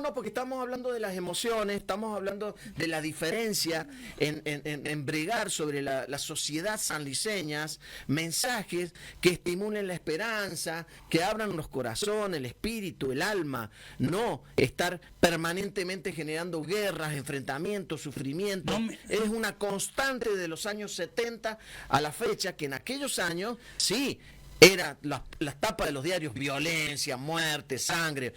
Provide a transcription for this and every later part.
no, porque estamos hablando de las emociones, estamos hablando de la diferencia en bregar sobre la sociedad sanliceñas, mensajes que estimulen la esperanza, que abran los corazones, el espíritu, el alma, no estar permanentemente generando guerras, enfrentamientos, sufrimientos. Es una constante de los años 70 a la fecha, que en aquellos años, sí, era las tapas de los diarios: violencia, muerte, sangre.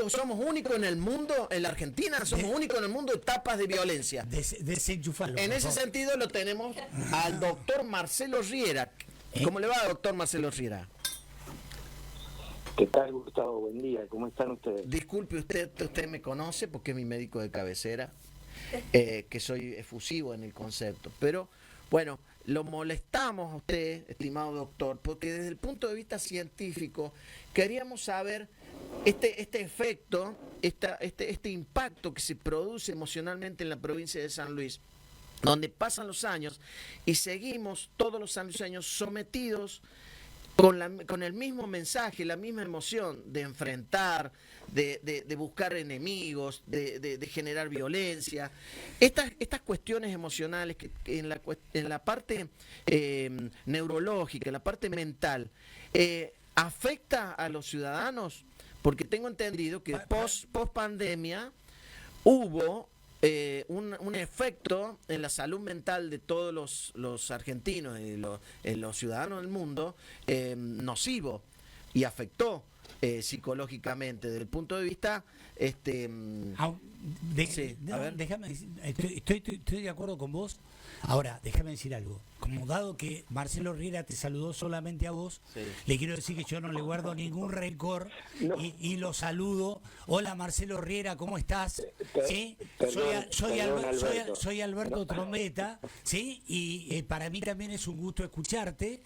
Somos únicos en el mundo, en la Argentina, somos únicos en el mundo de tapas de violencia. Desenchufarlo. En ese sentido lo tenemos al doctor Marcelo Riera. ¿Cómo le va, doctor Marcelo Riera? ¿Qué tal, Gustavo? Buen día, ¿cómo están ustedes? Disculpe, usted me conoce porque es mi médico de cabecera, que soy efusivo en el concepto, pero bueno, lo molestamos a usted, estimado doctor, porque desde el punto de vista científico queríamos saber este efecto, este impacto que se produce emocionalmente en la provincia de San Luis, donde pasan los años y seguimos todos los años sometidos con el mismo mensaje, la misma emoción de enfrentar, de buscar enemigos, de generar violencia. Estas cuestiones emocionales que en la parte neurológica, en la parte mental, ¿afecta a los ciudadanos? Porque tengo entendido que post pandemia hubo un efecto en la salud mental de todos los argentinos y los ciudadanos del mundo nocivo, y afectó psicológicamente desde el punto de vista déjame decir, estoy de acuerdo con vos. Ahora, déjame decir algo. Como dado que Marcelo Riera te saludó solamente a vos, sí, le quiero decir que yo no le guardo ningún rencor, no, y lo saludo. Hola, Marcelo Riera, ¿cómo estás? ¿Sí? Soy Alberto Trombetta, ¿sí? Y para mí también es un gusto escucharte.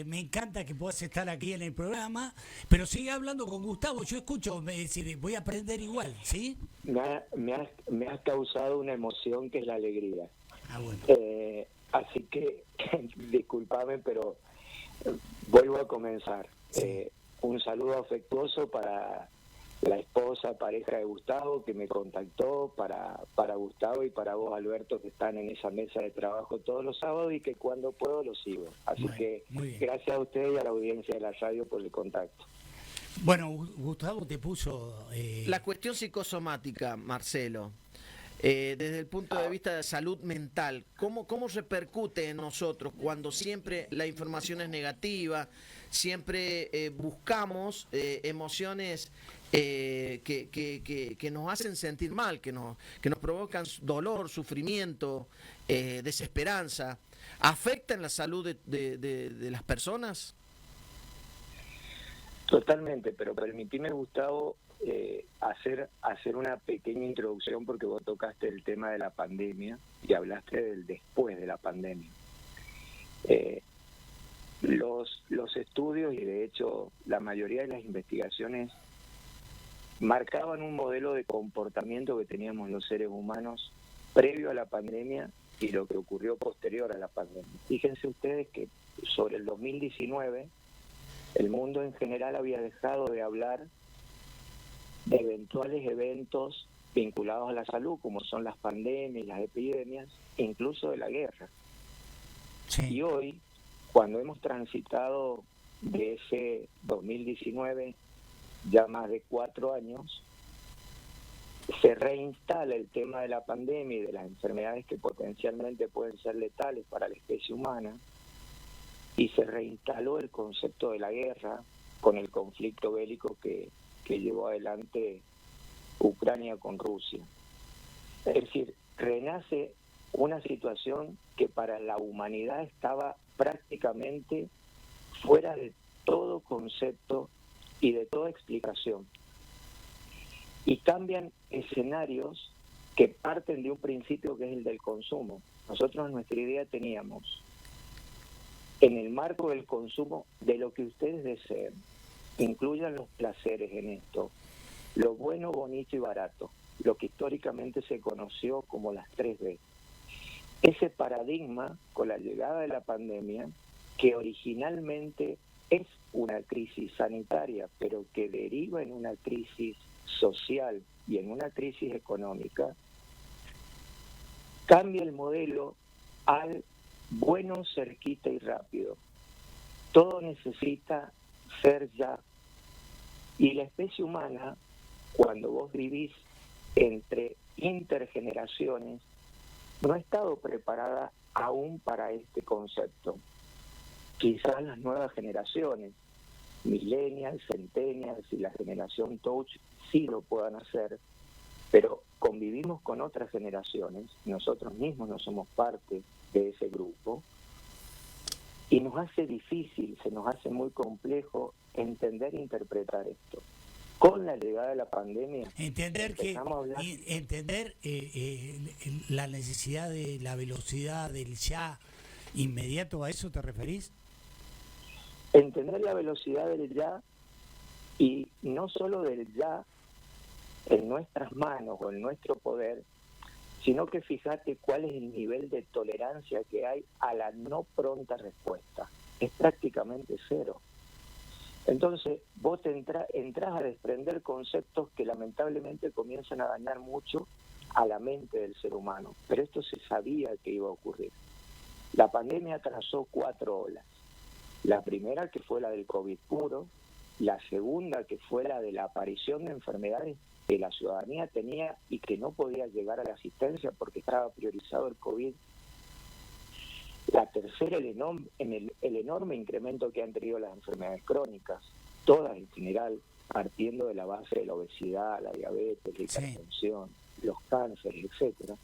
Me encanta que puedas estar aquí en el programa, pero sigue hablando con Gustavo. Yo escucho, voy a aprender igual, ¿sí? Me has causado una emoción que es la alegría. Bueno. Así que discúlpame, pero vuelvo a comenzar. Sí. Un saludo afectuoso para la esposa, pareja de Gustavo, que me contactó, para Gustavo y para vos, Alberto, que están en esa mesa de trabajo todos los sábados y que cuando puedo lo sigo. Así que gracias a ustedes y a la audiencia de la radio por el contacto. Bueno, Gustavo te puso... La cuestión psicosomática, Marcelo. Desde el punto de vista de salud mental, ¿cómo repercute en nosotros cuando siempre la información es negativa, siempre buscamos emociones que nos hacen sentir mal, que nos provocan dolor, sufrimiento, desesperanza? ¿Afecta en la salud de las personas? Totalmente, pero permitime, Gustavo, hacer una pequeña introducción, porque vos tocaste el tema de la pandemia y hablaste del después de la pandemia. Los estudios, y de hecho la mayoría de las investigaciones, marcaban un modelo de comportamiento que teníamos los seres humanos previo a la pandemia y lo que ocurrió posterior a la pandemia. Fíjense ustedes que sobre el 2019 el mundo en general había dejado de hablar de eventuales eventos vinculados a la salud, como son las pandemias, las epidemias, e incluso de la guerra. Sí. Y hoy, cuando hemos transitado de ese 2019 ya más de 4 años, se reinstala el tema de la pandemia y de las enfermedades que potencialmente pueden ser letales para la especie humana, y se reinstaló el concepto de la guerra con el conflicto bélico que llevó adelante Ucrania con Rusia. Es decir, renace una situación que para la humanidad estaba prácticamente fuera de todo concepto y de toda explicación. Y cambian escenarios que parten de un principio que es el del consumo. Nosotros en nuestra idea teníamos, en el marco del consumo, de lo que ustedes deseen, incluyan los placeres en esto, lo bueno, bonito y barato, lo que históricamente se conoció como las 3B. Ese paradigma, con la llegada de la pandemia, que originalmente es una crisis sanitaria, pero que deriva en una crisis social y en una crisis económica, cambia el modelo al bueno, cerquita y rápido. Todo necesita ser ya. Y la especie humana, cuando vos vivís entre intergeneraciones, no ha estado preparada aún para este concepto. Quizás las nuevas generaciones, millennials, centennials y la generación touch, sí lo puedan hacer, pero convivimos con otras generaciones, nosotros mismos no somos parte de ese grupo, y nos hace difícil, se nos hace muy complejo entender e interpretar esto. Con la llegada de la pandemia, entender la necesidad de la velocidad del ya inmediato, ¿a eso te referís? Entender la velocidad del ya, y no solo del ya en nuestras manos o en nuestro poder, sino que fíjate cuál es el nivel de tolerancia que hay a la no pronta respuesta. Es prácticamente cero. Entonces, vos entrás a desprender conceptos que lamentablemente comienzan a dañar mucho a la mente del ser humano. Pero esto se sabía que iba a ocurrir. La pandemia trazó 4 olas. La primera, que fue la del COVID puro. La segunda, que fue la de la aparición de enfermedades que la ciudadanía tenía y que no podía llegar a la asistencia porque estaba priorizado el COVID. La tercera, el enorme incremento que han tenido las enfermedades crónicas, todas en general, partiendo de la base de la obesidad, la diabetes, la hipertensión, los cánceres, etcétera.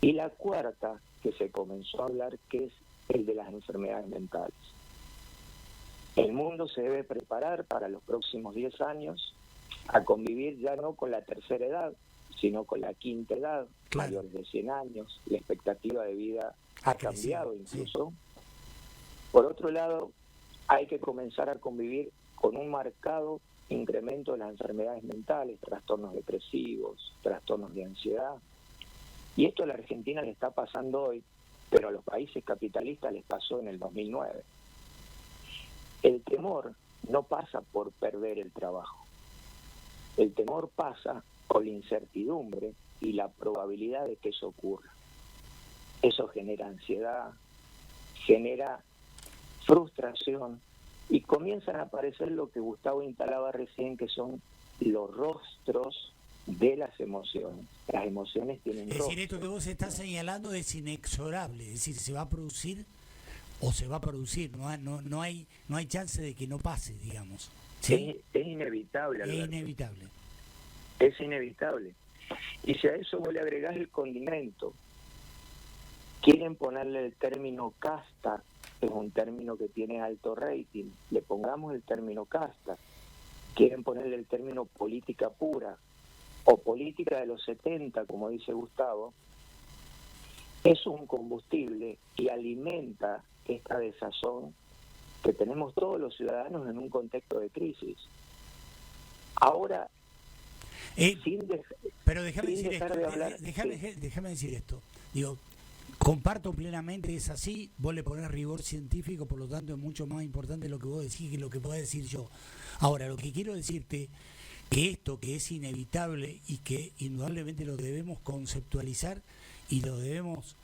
Y la cuarta, que se comenzó a hablar, que es el de las enfermedades mentales. El mundo se debe preparar para los próximos 10 años a convivir ya no con la tercera edad, sino con la quinta edad, mayores de 100 años, la expectativa de vida ha cambiado incluso. Sí. Por otro lado, hay que comenzar a convivir con un marcado incremento de las enfermedades mentales, trastornos depresivos, trastornos de ansiedad. Y esto a la Argentina le está pasando hoy, pero a los países capitalistas les pasó en el 2009. El temor no pasa por perder el trabajo. El temor pasa por la incertidumbre y la probabilidad de que eso ocurra. Eso genera ansiedad, genera frustración y comienzan a aparecer lo que Gustavo instalaba recién, que son los rostros de las emociones. Las emociones tienen rostros. Es decir, esto que vos estás señalando es inexorable, es decir, se va a producir o se va a producir, no hay chance de que no pase, digamos. ¿Sí? Es inevitable, Alberto. Es inevitable. Es inevitable. Y si a eso vos le agregás el condimento, quieren ponerle el término casta, que es un término que tiene alto rating, le pongamos el término casta. Quieren ponerle el término política pura o política de los 70, como dice Gustavo. Es un combustible y alimenta esta desazón que tenemos todos los ciudadanos en un contexto de crisis. Ahora, pero déjame decir esto. Digo, comparto plenamente, es así, vos le ponés rigor científico, por lo tanto es mucho más importante lo que vos decís que lo que puedo decir yo. Ahora, lo que quiero decirte, que esto que es inevitable y que indudablemente lo debemos conceptualizar y lo debemos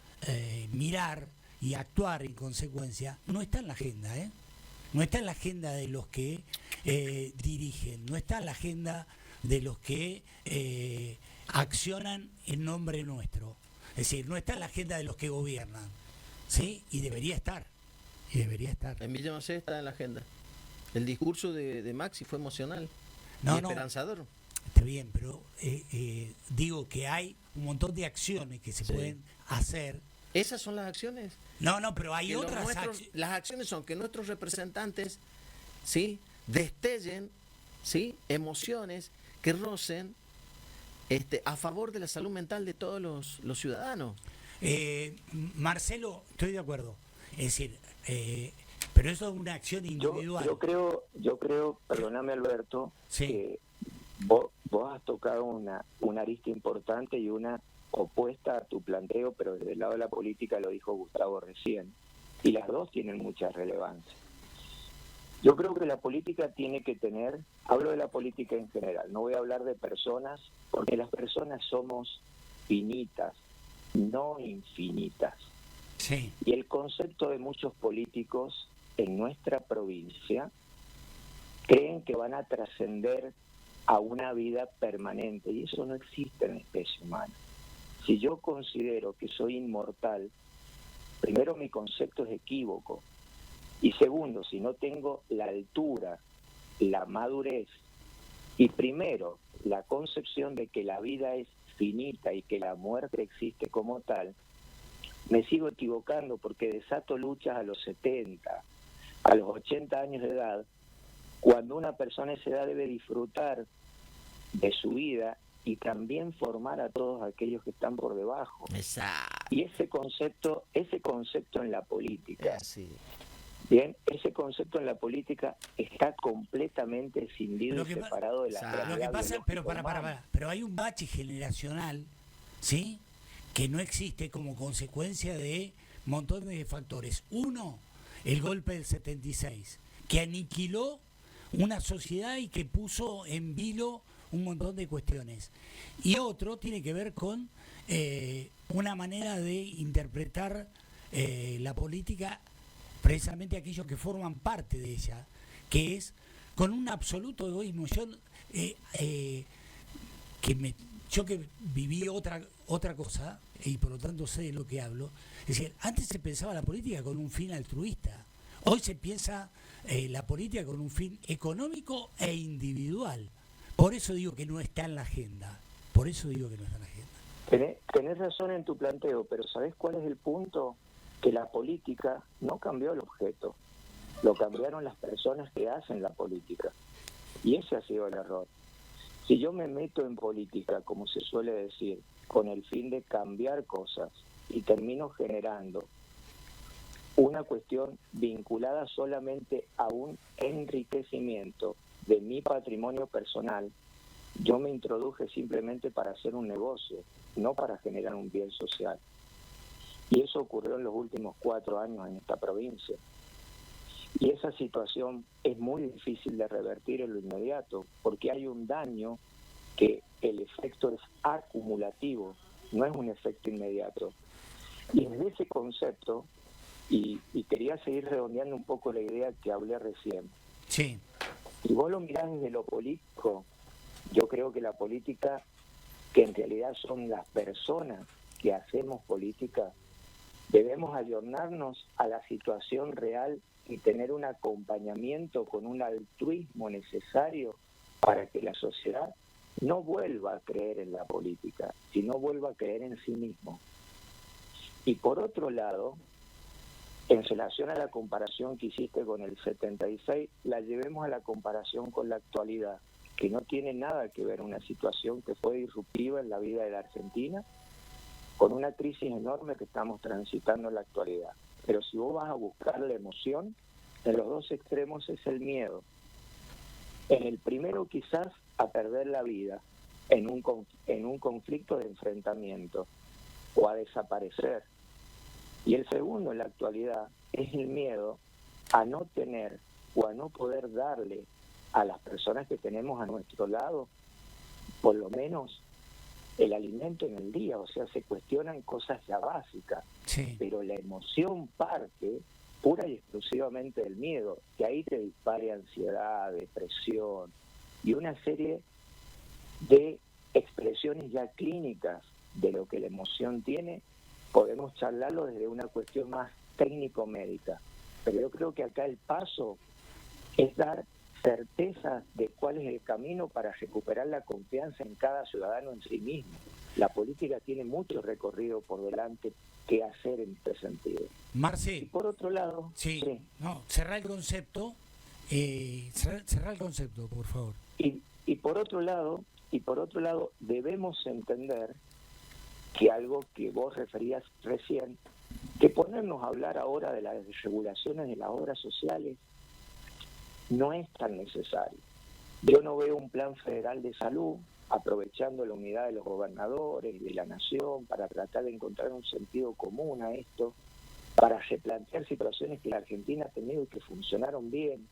mirar y actuar en consecuencia, no está en la agenda, no está en la agenda de los que dirigen, no está en la agenda de los que accionan en nombre nuestro. Es decir, no está en la agenda de los que gobiernan, ¿sí? Y debería estar. En Villa Mercedes está en la agenda. El discurso de Maxi fue emocional y esperanzador. Está bien, pero digo que hay un montón de acciones que se pueden hacer. ¿Esas son las acciones? No, pero hay otras acciones. Las acciones son que nuestros representantes, ¿sí?, destellen, ¿sí?, emociones que rocen a favor de la salud mental de todos los ciudadanos. Marcelo, estoy de acuerdo. Es decir, pero eso es una acción individual. Yo creo, perdóname Alberto, sí, que vos has tocado una arista importante y una opuesta a tu planteo, pero desde el lado de la política lo dijo Gustavo recién, y las dos tienen mucha relevancia. Yo creo que la política tiene que tener, hablo de la política en general, no voy a hablar de personas, porque las personas somos finitas, no infinitas. Sí. Y el concepto de muchos políticos en nuestra provincia creen que van a trascender a una vida permanente, y eso no existe en la especie humana. Si yo considero que soy inmortal, primero mi concepto es equívoco, y segundo, si no tengo la altura, la madurez, y primero la concepción de que la vida es finita y que la muerte existe como tal, me sigo equivocando porque desato luchas a los 70, a los 80 años de edad, cuando una persona a esa edad debe disfrutar de su vida y también formar a todos aquellos que están por debajo. Exacto. Y ese concepto en la política, Sí. bien, ese concepto en la política está completamente escindido y separado de la realidad. Lo que pasa, pero pero hay un bache generacional, ¿sí?, que no existe como consecuencia de montones de factores. Uno, el golpe del 76, que aniquiló una sociedad y que puso en vilo un montón de cuestiones. Y otro tiene que ver con una manera de interpretar la política, precisamente aquellos que forman parte de ella, que es con un absoluto egoísmo. Yo que viví otra cosa, y por lo tanto sé de lo que hablo, es decir, antes se pensaba la política con un fin altruista, hoy se piensa la política con un fin económico e individual. Por eso digo que no está en la agenda. Tenés razón en tu planteo, pero ¿sabés cuál es el punto? Que la política no cambió el objeto, lo cambiaron las personas que hacen la política. Y ese ha sido el error. Si yo me meto en política, como se suele decir, con el fin de cambiar cosas y termino generando una cuestión vinculada solamente a un enriquecimiento de mi patrimonio personal, yo me introduje simplemente para hacer un negocio, no para generar un bien social. Y eso ocurrió en los últimos 4 años en esta provincia. Y esa situación es muy difícil de revertir en lo inmediato, porque hay un daño que el efecto es acumulativo, no es un efecto inmediato. Y desde ese concepto, y quería seguir redondeando un poco la idea que hablé recién. Sí. Si vos lo mirás desde lo político, yo creo que la política, que en realidad son las personas que hacemos política, debemos ayornarnos a la situación real y tener un acompañamiento con un altruismo necesario para que la sociedad no vuelva a creer en la política, sino vuelva a creer en sí mismo. Y por otro lado, en relación a la comparación que hiciste con el 76, la llevemos a la comparación con la actualidad, que no tiene nada que ver una situación que fue disruptiva en la vida de la Argentina, con una crisis enorme que estamos transitando en la actualidad. Pero si vos vas a buscar la emoción, en los dos extremos es el miedo. En el primero quizás a perder la vida en un conflicto de enfrentamiento o a desaparecer. Y el segundo en la actualidad es el miedo a no tener o a no poder darle a las personas que tenemos a nuestro lado, por lo menos el alimento en el día. O sea, se cuestionan cosas ya básicas, Sí. pero la emoción parte pura y exclusivamente del miedo, que ahí te dispare ansiedad, depresión y una serie de expresiones ya clínicas de lo que la emoción tiene. Podemos charlarlo desde una cuestión más técnico-médica, pero yo creo que acá el paso es dar certeza de cuál es el camino para recuperar la confianza en cada ciudadano en sí mismo. La política tiene mucho recorrido por delante que hacer en este sentido. Marce, Y por otro lado, sí. No, cerrá el concepto, por favor. Y por otro lado, debemos entender que algo que vos referías recién, que ponernos a hablar ahora de las regulaciones de las obras sociales no es tan necesario. Yo no veo un plan federal de salud aprovechando la unidad de los gobernadores y de la nación para tratar de encontrar un sentido común a esto, para replantear situaciones que la Argentina ha tenido y que funcionaron bien.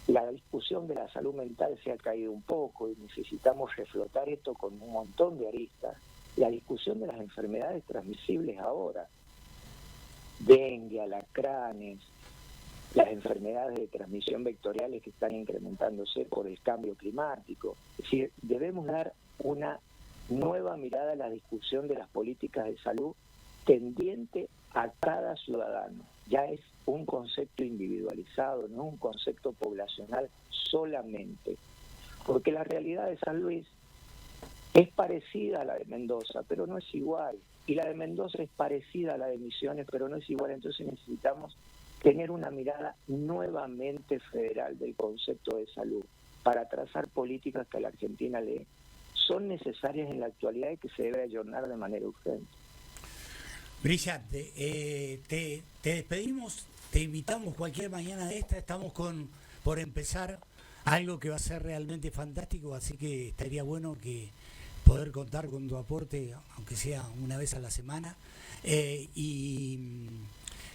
la discusión de la salud mental se ha caído un poco y necesitamos reflotar esto con un montón de aristas. La discusión de las enfermedades transmisibles ahora, dengue, alacranes, las enfermedades de transmisión vectoriales que están incrementándose por el cambio climático. Es decir, debemos dar una nueva mirada a la discusión de las políticas de salud tendiente a cada ciudadano. Ya es un concepto individualizado, no un concepto poblacional solamente. Porque la realidad de San Luis es parecida a la de Mendoza, pero no es igual. Y la de Mendoza es parecida a la de Misiones, pero no es igual. Entonces necesitamos tener una mirada nuevamente federal del concepto de salud para trazar políticas que a la Argentina le son necesarias en la actualidad y que se debe ayornar de manera urgente. Brillante. Te despedimos, te invitamos cualquier mañana de esta. Estamos por empezar algo que va a ser realmente fantástico, así que estaría bueno que poder contar con tu aporte, aunque sea una vez a la semana. Y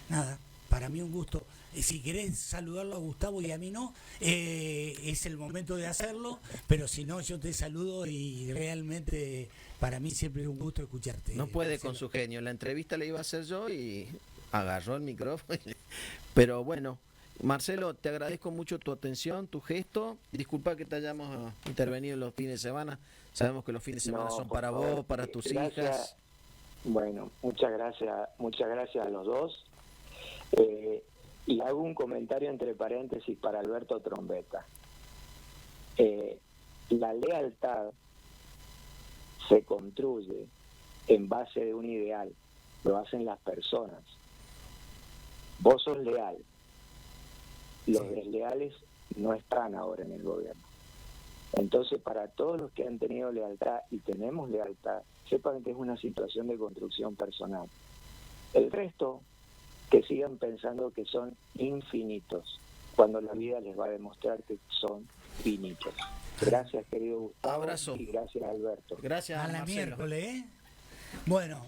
nada, para mí un gusto. Si querés saludarlo a Gustavo y a mí no, es el momento de hacerlo, pero si no, yo te saludo y realmente para mí siempre es un gusto escucharte. No puede Marcelo. con su genio. La entrevista la iba a hacer yo y agarró el micrófono. Pero bueno, Marcelo, te agradezco mucho tu atención, tu gesto. Disculpa que te hayamos intervenido en los fines de semana. Sabemos que los fines de semana son para vos, para tus hijas. Bueno, muchas gracias a los dos. Y hago un comentario entre paréntesis para Alberto Trombetta. La lealtad se construye en base de un ideal, lo hacen las personas. Vos sos leal, los desleales no están ahora en el gobierno. Entonces, para todos los que han tenido lealtad y tenemos lealtad, sepan que es una situación de construcción personal. El resto, que sigan pensando que son infinitos, cuando la vida les va a demostrar que son finitos. Gracias, querido Gustavo. Abrazo. Y gracias, Alberto. Gracias, A la Marcelo. miércoles, ¿eh? Bueno,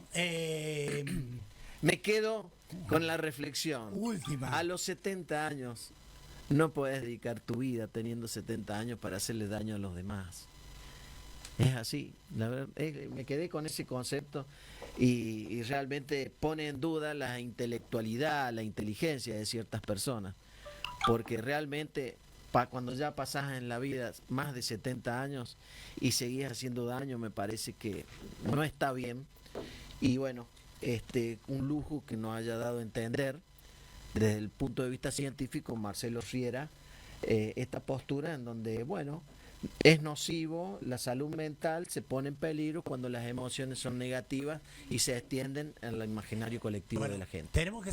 Me quedo con la reflexión. última. A los 70 años no podés dedicar tu vida teniendo 70 años para hacerle daño a los demás. Es así. La verdad, me quedé con ese concepto y realmente pone en duda la intelectualidad, la inteligencia de ciertas personas. Porque realmente cuando ya pasás en la vida más de 70 años y seguís haciendo daño, me parece que no está bien. Y bueno, un lujo que nos haya dado a entender desde el punto de vista científico Marcelo Riera esta postura en donde, bueno, es nocivo, la salud mental se pone en peligro cuando las emociones son negativas y se extienden en el imaginario colectivo de la gente. Tenemos que